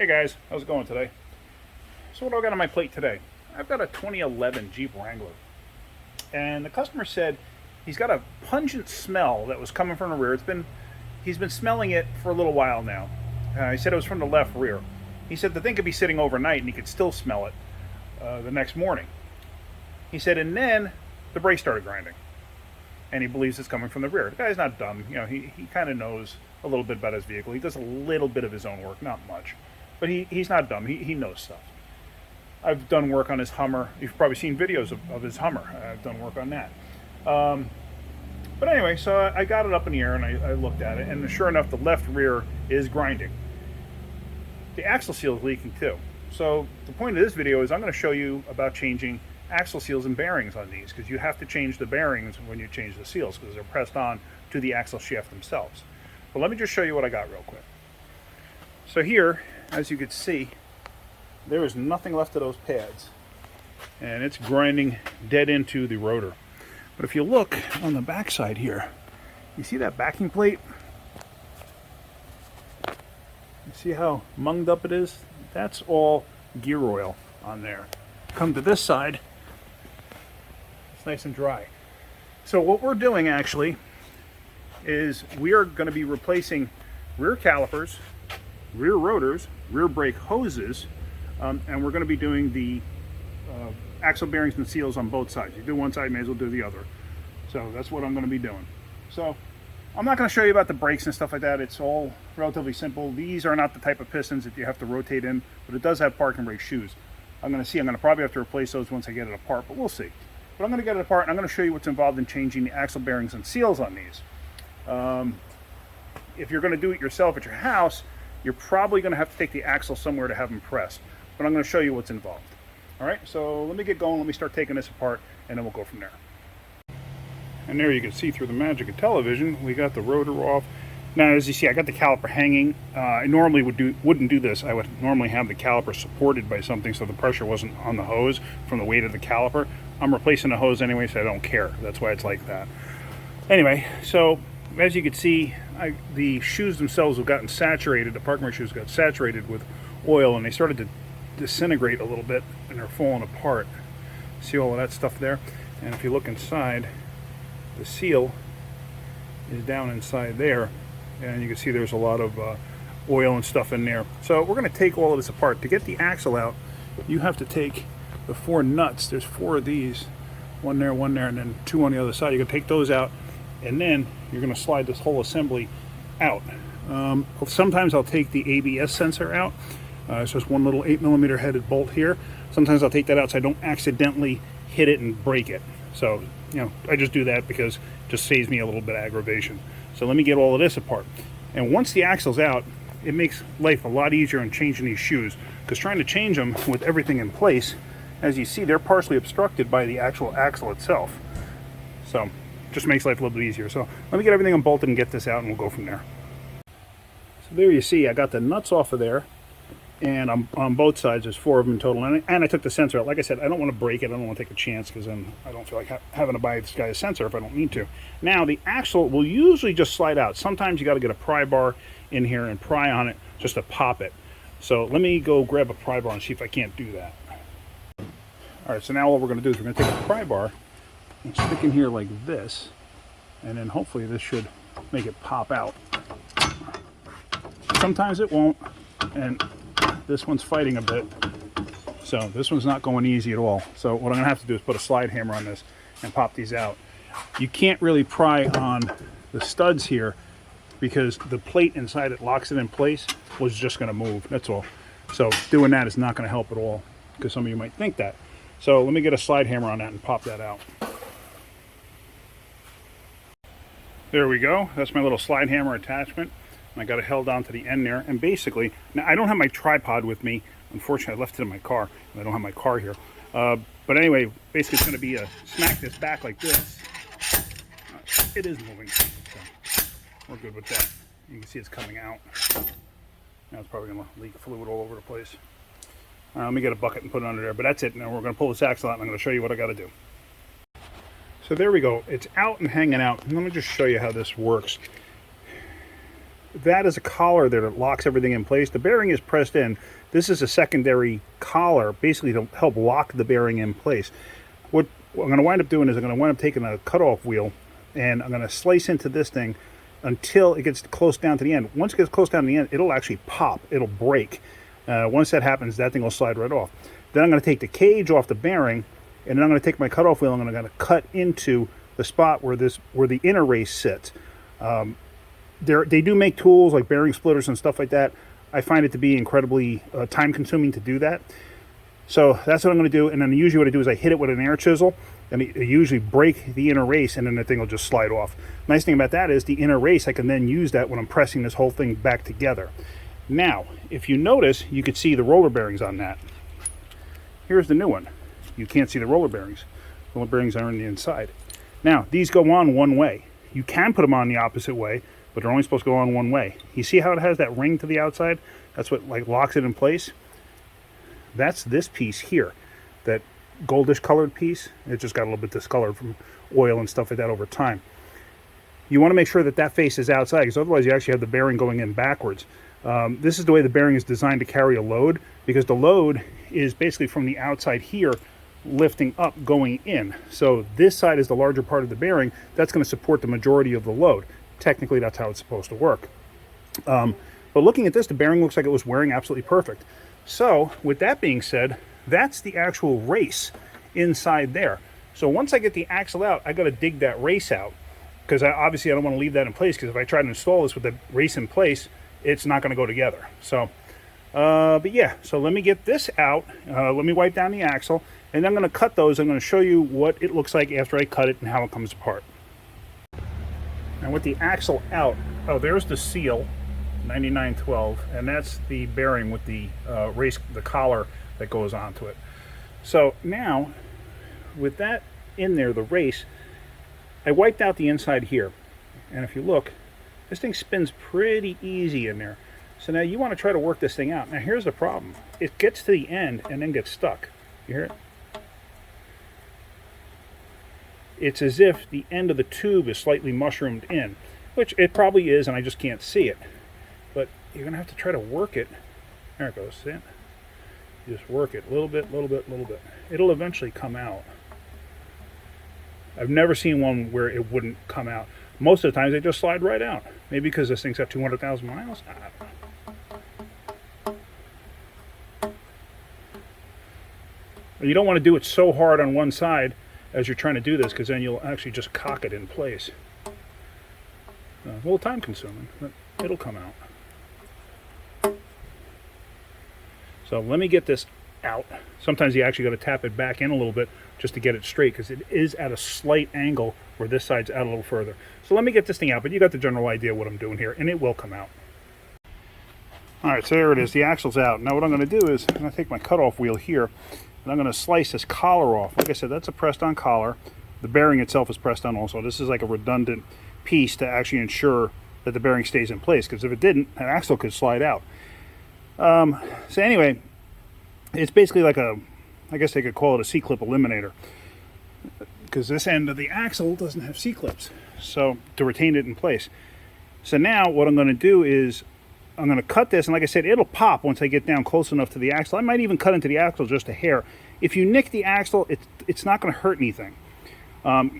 Hey guys, how's it going today? So what do I got on my plate today? I've got a 2011 Jeep Wrangler. And the customer said he's got a pungent smell that was coming from the rear. He's been smelling it for a little while now. He said it was from the left rear. He said the thing could be sitting overnight and he could still smell it the next morning. He said, and then the brakes started grinding. And he believes it's coming from the rear. The guy's not dumb. You know, he kind of knows a little bit about his vehicle. He does a little bit of his own work, not much. But he's not dumb. He knows stuff. I've done work on his Hummer. You've probably seen videos of his Hummer. I've done work on that. But anyway, so I got it up in the air and I looked at it, and sure enough, the left rear is grinding. The axle seal is leaking too. So the point of this video is I'm going to show you about changing axle seals and bearings on these, because you have to change the bearings when you change the seals because they're pressed on to the axle shaft themselves. But let me just show you what I got real quick. So here, as you can see, there is nothing left of those pads, and it's grinding dead into the rotor. But if you look on the back side here, you see that backing plate? You see how munged up it is? That's all gear oil on there. Come to this side, it's nice and dry. So what we're doing actually is we are going to be replacing rear calipers, rear rotors, rear brake hoses, and we're going to be doing the axle bearings and seals on both sides. You do one side, may as well do the other. So that's what I'm going to be doing. So I'm not going to show you about the brakes and stuff like that. It's all relatively simple. These are not the type of pistons that you have to rotate in, but it does have parking brake shoes. I'm going to probably have to replace those once I get it apart, but we'll see. But I'm going to get it apart, and I'm going to show you what's involved in changing the axle bearings and seals on these. If you're going to do it yourself at your house, you're probably going to have to take the axle somewhere to have them pressed. But I'm going to show you what's involved. All right, so let me get going. Let me start taking this apart, and then we'll go from there. And there you can see through the magic of television, we got the rotor off. Now, as you see, I got the caliper hanging. I normally wouldn't do this. I would normally have the caliper supported by something so the pressure wasn't on the hose from the weight of the caliper. I'm replacing the hose anyway, so I don't care. That's why it's like that. Anyway, so as you can see, the shoes themselves have gotten saturated. The parking brake shoes got saturated with oil, and they started to disintegrate a little bit, and they're falling apart. See all of that stuff there? And if you look inside, the seal is down inside there, and you can see there's a lot of oil and stuff in there. So we're going to take all of this apart. To get the axle out, you have to take the 4 nuts. There's 4 of these, one there, and then 2 on the other side. You're going to take those out, and then you're going to slide this whole assembly out. Sometimes I'll take the ABS sensor out. It's just one little 8mm headed bolt here. Sometimes I'll take that out so I don't accidentally hit it and break it. So, I just do that because it just saves me a little bit of aggravation. So let me get all of this apart. And once the axle's out, it makes life a lot easier in changing these shoes, because trying to change them with everything in place, as you see, they're partially obstructed by the actual axle itself. So just makes life a little bit easier. So let me get everything unbolted and get this out, and we'll go from there. So there you see, I got the nuts off of there. And on both sides, there's 4 of them in total. And I took the sensor out. Like I said, I don't want to break it. I don't want to take a chance, because then I don't feel like having to buy this guy a sensor if I don't need to. Now, the axle will usually just slide out. Sometimes you got to get a pry bar in here and pry on it just to pop it. So let me go grab a pry bar and see if I can't do that. All right, so now what we're going to do is we're going to take a pry bar and stick in here like this. And then hopefully this should make it pop out. Sometimes it won't. And this one's fighting a bit, so this one's not going easy at all. So what I'm gonna have to do is put a slide hammer on this and pop these out. You can't really pry on the studs here because the plate inside it locks it in place. Was just gonna move, that's all. So doing that is not gonna help at all, because some of you might think that. So let me get a slide hammer on that and pop that out. There we go. That's my little slide hammer attachment. I got it held on to the end there, and basically, now I don't have my tripod with me. Unfortunately, I left it in my car, and I don't have my car here. But anyway, basically it's going to be a smack this back like this. It is moving, so we're good with that. You can see it's coming out. Now it's probably going to leak fluid all over the place. Let me get a bucket and put it under there, but that's it. Now we're going to pull this axle out, and I'm going to show you what I got to do. So there we go. It's out and hanging out. Let me just show you how this works. that is a collar that locks everything in place. The bearing is pressed in. This is a secondary collar, basically to help lock the bearing in place. What I'm going to wind up doing is I'm going to wind up taking a cutoff wheel, and I'm going to slice into this thing until it gets close down to the end. Once it gets close down to the end, it'll actually pop. It'll break. Once that happens, that thing will slide right off. Then I'm going to take the cage off the bearing, and then I'm going to take my cutoff wheel and I'm going to cut into the spot where the inner race sits. They do make tools like bearing splitters and stuff like that. I find it to be incredibly time consuming to do that. So that's what I'm going to do. And then usually what I do is I hit it with an air chisel, and I usually break the inner race, and then the thing will just slide off. Nice thing about that is the inner race, I can then use that when I'm pressing this whole thing back together. Now, if you notice, you could see the roller bearings on that. Here's the new one. You can't see the roller bearings. Roller bearings are on the inside. Now, these go on one way. You can put them on the opposite way, but they're only supposed to go on one way. You see how it has that ring to the outside? That's what like locks it in place. That's this piece here, that goldish colored piece. It just got a little bit discolored from oil and stuff like that over time. You want to make sure that that face is outside, because otherwise you actually have the bearing going in backwards. This is the way the bearing is designed to carry a load, because the load is basically from the outside here lifting up going in. So this side is the larger part of the bearing. That's going to support the majority of the load. Technically, that's how it's supposed to work. But looking at this, the bearing looks like it was wearing absolutely perfect. So with that being said, that's the actual race inside there. So once I get the axle out, I got to dig that race out, because obviously I don't want to leave that in place, because if I try to install this with the race in place, it's not going to go together. So but yeah, so let me get this out. Let me wipe down the axle, and I'm going to cut those. I'm going to show you what it looks like after I cut it and how it comes apart. Now with the axle out, oh, there's the seal, 9912, and that's the bearing with the race, the collar that goes onto it. So now, with that in there, the race, I wiped out the inside here, and if you look, this thing spins pretty easy in there. So now you want to try to work this thing out. Now here's the problem. It gets to the end and then gets stuck. You hear it? It's as if the end of the tube is slightly mushroomed in, which it probably is, and I just can't see it. But you're going to have to try to work it. There it goes. See it? You just work it a little bit, little bit, little bit. It'll eventually come out. I've never seen one where it wouldn't come out. Most of the times they just slide right out. Maybe because this thing's got 200,000 miles. I don't know. You don't want to do it so hard on one side as you're trying to do this, because then you'll actually just cock it in place. A little time consuming, but it'll come out. So let me get this out. Sometimes you actually got to tap it back in a little bit just to get it straight, because it is at a slight angle where this side's out a little further. So let me get this thing out, but you got the general idea what I'm doing here, and it will come out. Alright, so there it is. The axle's out. Now what I'm going to do is I'm going to take my cutoff wheel here, and I'm going to slice this collar off. Like I said, that's a pressed-on collar. The bearing itself is pressed on also. This is like a redundant piece to actually ensure that the bearing stays in place, because if it didn't, an axle could slide out. So anyway, it's basically like a, I guess they could call it a C-clip eliminator, because this end of the axle doesn't have C-clips, so to retain it in place. So now what I'm going to do is I'm going to cut this, and like I said, it'll pop once I get down close enough to the axle. I might even cut into the axle just a hair. If you nick the axle, it's not going to hurt anything.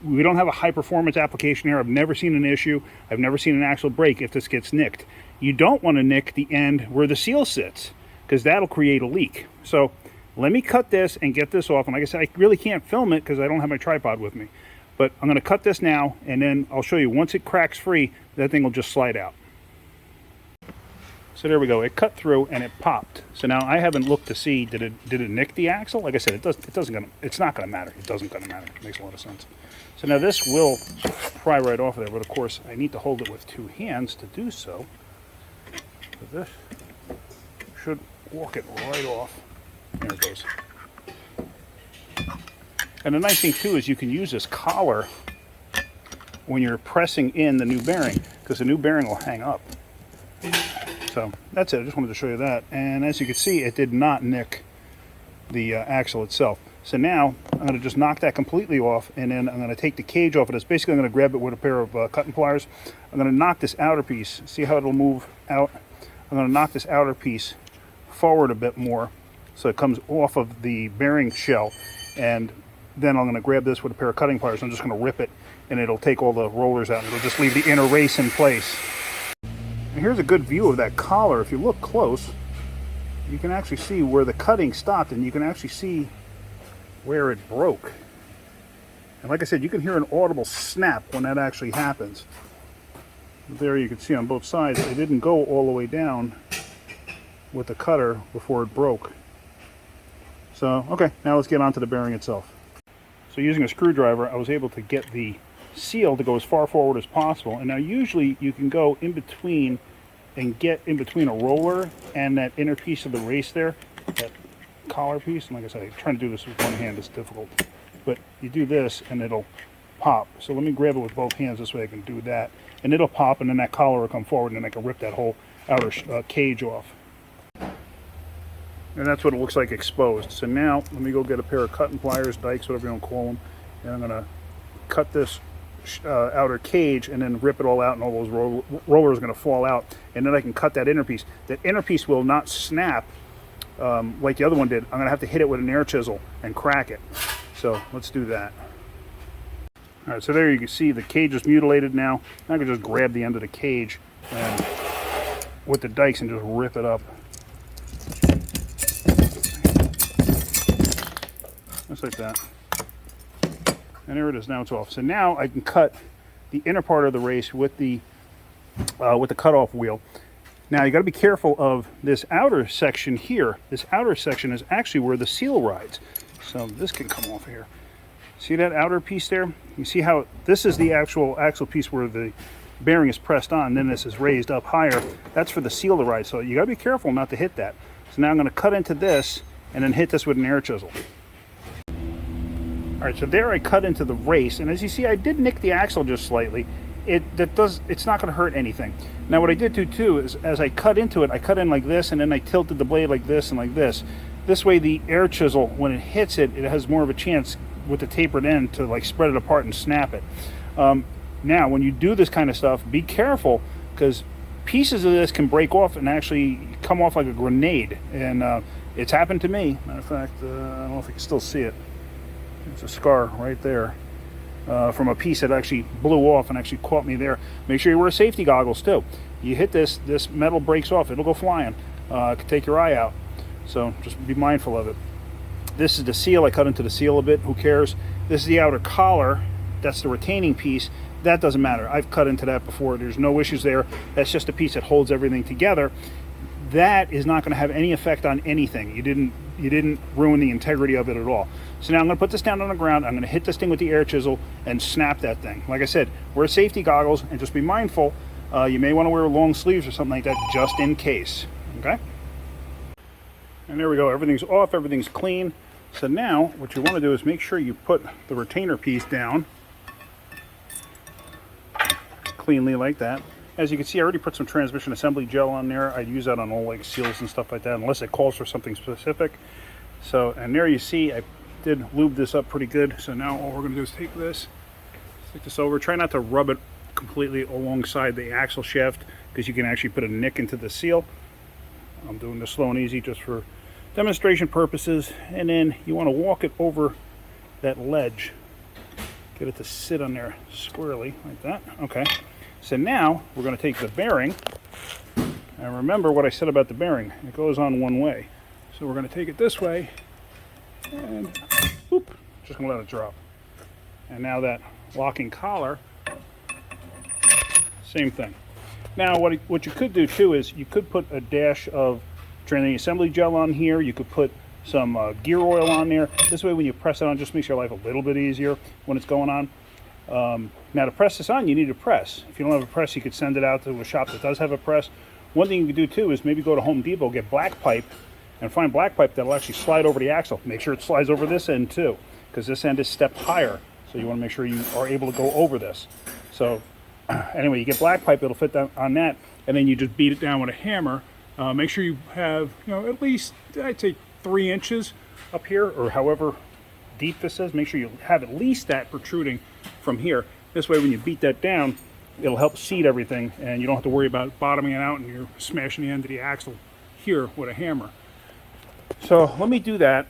We don't have a high-performance application here. I've never seen an issue. I've never seen an axle break if this gets nicked. You don't want to nick the end where the seal sits, because that'll create a leak. So let me cut this and get this off. And like I said, I really can't film it because I don't have my tripod with me. But I'm going to cut this now, and then I'll show you once it cracks free, that thing will just slide out. So there we go. It cut through and it popped. So now I haven't looked to see did it nick the axle. Like I said, it's not going to matter. It doesn't going to matter. It makes a lot of sense. So now this will pry right off of there, but of course I need to hold it with two hands to do so. So this should walk it right off. There it goes. And the nice thing too is you can use this collar when you're pressing in the new bearing, because the new bearing will hang up. So that's it. I just wanted to show you that. And as you can see, it did not nick the axle itself. So now I'm going to just knock that completely off, and then I'm going to take the cage off of this. Basically, I'm going to grab it with a pair of cutting pliers. I'm going to knock this outer piece. See how it'll move out? I'm going to knock this outer piece forward a bit more so it comes off of the bearing shell, and then I'm going to grab this with a pair of cutting pliers. I'm just going to rip it, and it'll take all the rollers out, and it'll just leave the inner race in place. And here's a good view of that collar. If you look close, you can actually see where the cutting stopped, and you can actually see where it broke. And like I said, you can hear an audible snap when that actually happens. There you can see on both sides, it didn't go all the way down with the cutter before it broke. So, okay, now let's get onto the bearing itself. So using a screwdriver, I was able to get the seal to go as far forward as possible. And now usually you can go in between and get in between a roller and that inner piece of the race there, that collar piece. And like I said, trying to do this with one hand is difficult, but you do this and it'll pop. So let me grab it with both hands, this way I can do that, and it'll pop, and then that collar will come forward, and then I can rip that whole outer cage off. And that's what it looks like exposed. So now let me go get a pair of cutting pliers, dikes, whatever you want to call them, and I'm going to cut this outer cage and then rip it all out, and all those rollers are going to fall out, and then I can cut that inner piece. That inner piece will not snap like the other one did. I'm going to have to hit it with an air chisel and crack it. So let's do that. All right, so there you can see the cage is mutilated now. Now I can just grab the end of the cage and with the dikes and just rip it up. Just like that. And there it is. Now it's off. So now I can cut the inner part of the race with the cutoff wheel. Now you got to be careful of this outer section here. This outer section is actually where the seal rides. So this can come off here. See that outer piece there? You see how this is the actual axle piece where the bearing is pressed on, then this is raised up higher. That's for the seal to ride. So you got to be careful not to hit that. So now I'm going to cut into this and then hit this with an air chisel. All right, so there I cut into the race, and as you see, I did nick the axle just slightly. It's not going to hurt anything. Now what I did do too is, as I cut into it, I cut in like this, and then I tilted the blade like this and like this. This way the air chisel, when it hits it, it has more of a chance with the tapered end to like spread it apart and snap it. Now when you do this kind of stuff, be careful, because pieces of this can break off and actually come off like a grenade, and it's happened to me. Matter of fact, I don't know if you can still see it. It's a scar right there from a piece that actually blew off and actually caught me there. Make sure you wear safety goggles too. You hit this metal breaks off, it'll go flying. It could take your eye out. So just be mindful of it. This is the seal. I cut into the seal a bit. Who cares? This is the outer collar. That's the retaining piece. That doesn't matter. I've cut into that before. There's no issues there. That's just a piece that holds everything together. That is not going to have any effect on anything. You didn't ruin the integrity of it at all. So now I'm going to put this down on the ground. I'm going to hit this thing with the air chisel and snap that thing. Like I said, wear safety goggles and just be mindful. You may want to wear long sleeves or something like that just in case. Okay? And there we go. Everything's off. Everything's clean. So now what you want to do is make sure you put the retainer piece down cleanly like that. As you can see, I already put some transmission assembly gel on there. I'd use that on all like seals and stuff like that, unless it calls for something specific. So, and there you see, I did lube this up pretty good. So now all we're going to do is take this, stick this over. Try not to rub it completely alongside the axle shaft, because you can actually put a nick into the seal. I'm doing this slow and easy just for demonstration purposes. And then you want to walk it over that ledge. Get it to sit on there squarely like that. Okay. So now we're going to take the bearing, and remember what I said about the bearing. It goes on one way. So we're going to take it this way, and whoop, just going to let it drop. And now that locking collar, same thing. Now what you could do too is you could put a dash of training assembly gel on here. You could put some gear oil on there. This way when you press it on, just makes your life a little bit easier when it's going on. Now to press this on, you need a press. If you don't have a press, you could send it out to a shop that does have a press. One thing you can do too is maybe go to Home Depot, get black pipe, and find black pipe that'll actually slide over the axle. Make sure it slides over this end too, because this end is stepped higher. So you want to make sure you are able to go over this. So anyway, you get black pipe, it'll fit down on that, and then you just beat it down with a hammer. Make sure you have, at least, I'd say 3 inches up here, or however deep this is. Make sure you have at least that protruding from here. This way when you beat that down, it'll help seat everything, and you don't have to worry about bottoming it out and you're smashing the end of the axle here with a hammer. So let me do that.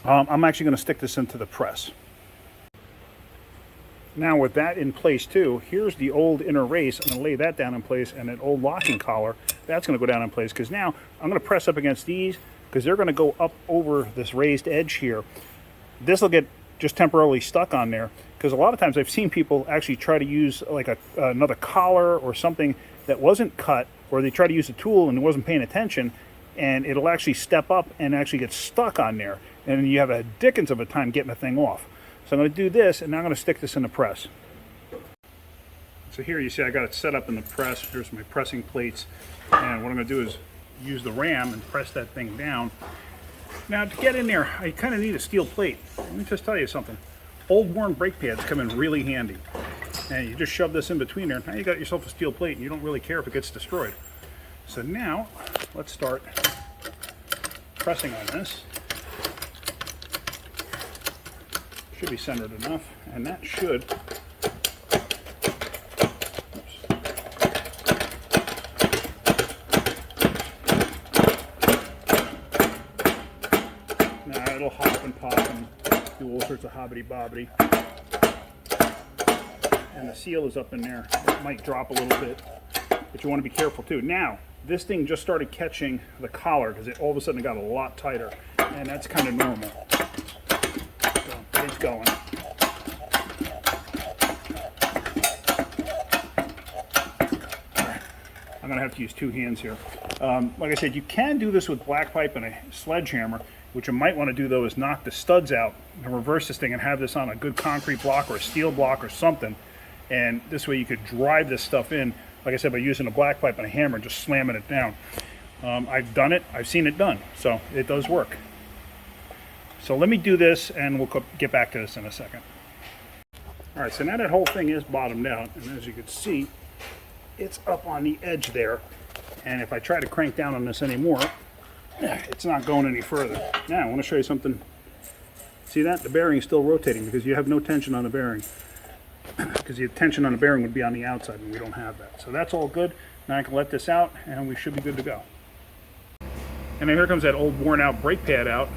I'm actually going to stick this into the press. Now with that in place too, here's the old inner race. I'm going to lay that down in place, and an old locking collar, that's going to go down in place, because now I'm going to press up against these because they're going to go up over this raised edge here. This will get just temporarily stuck on there, because a lot of times I've seen people actually try to use like another collar or something that wasn't cut, or they try to use a tool and it wasn't paying attention, and it'll actually step up and actually get stuck on there, and you have a dickens of a time getting the thing off. So I'm going to do this, and now I'm going to stick this in the press. So here you see I got it set up in the press. Here's my pressing plates, and what I'm going to do is use the ram and press that thing down. Now to get in there, I kind of need a steel plate. Let me just tell you something. Old worn brake pads come in really handy. And you just shove this in between there. Now you got yourself a steel plate, and you don't really care if it gets destroyed. So now, let's start pressing on this. Should be centered enough, and that should. Now it'll hop and pop and do all sorts of hobbity-bobbity. And the seal is up in there. It might drop a little bit, but you want to be careful too. Now, this thing just started catching the collar because it all of a sudden got a lot tighter, and that's kind of normal. So it's going. I'm going to have to use two hands here. Like I said, you can do this with black pipe and a sledgehammer. What you might want to do though is knock the studs out and reverse this thing and have this on a good concrete block or a steel block or something. And this way you could drive this stuff in, like I said, by using a black pipe and a hammer, just slamming it down. I've done it. I've seen it done. So it does work. So let me do this, and we'll get back to this in a second. All right, so now that whole thing is bottomed out, and as you can see, it's up on the edge there. And if I try to crank down on this anymore, it's not going any further. Now I want to show you something. See that? The bearing is still rotating because you have no tension on the bearing. Because the tension on the bearing would be on the outside, and we don't have that. So that's all good. Now I can let this out, and we should be good to go. And then here comes that old worn out brake pad out.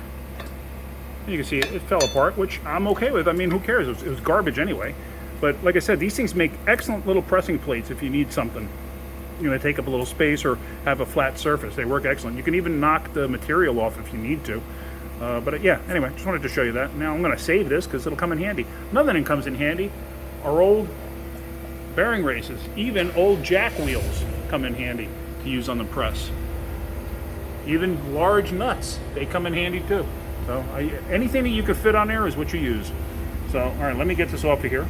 And you can see it fell apart, which I'm okay with. I mean, who cares? It was garbage anyway. But like I said, these things make excellent little pressing plates if you need something. You're going to take up a little space or have a flat surface. They work excellent. You can even knock the material off if you need to. But yeah, anyway, just wanted to show you that. Now I'm going to save this because it'll come in handy. Another thing comes in handy are old bearing races. Even old jack wheels come in handy to use on the press. Even large nuts, they come in handy too. So anything that you could fit on there is what you use. So, all right, let me get this off of here.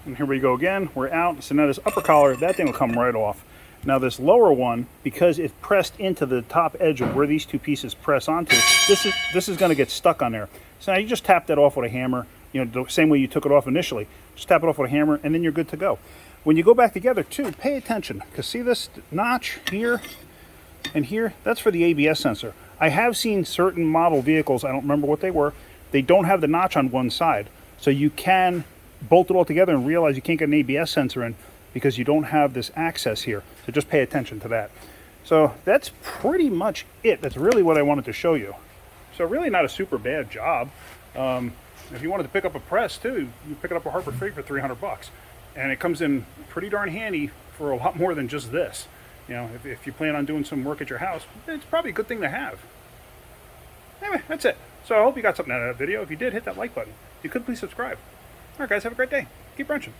And here we go again. We're out. So now this upper collar, that thing will come right off. Now this lower one, because it's pressed into the top edge of where these two pieces press onto, this is going to get stuck on there. So now you just tap that off with a hammer. You know, the same way you took it off initially. Just tap it off with a hammer, and then you're good to go. When you go back together too, pay attention, because see this notch here and here? That's for the ABS sensor. I have seen certain model vehicles, I don't remember what they were, they don't have the notch on one side. So you can bolt it all together and realize you can't get an ABS sensor in because you don't have this access here. So just pay attention to that. So that's pretty much it. That's really what I wanted to show you. So really not a super bad job. If you wanted to pick up a press too, you pick it up at Harbor Freight for 300 bucks. And it comes in pretty darn handy for a lot more than just this. You know, if you plan on doing some work at your house, it's probably a good thing to have. Anyway, that's it. So I hope you got something out of that video. If you did, hit that like button. If you could, please subscribe. All right, guys, have a great day. Keep wrenching.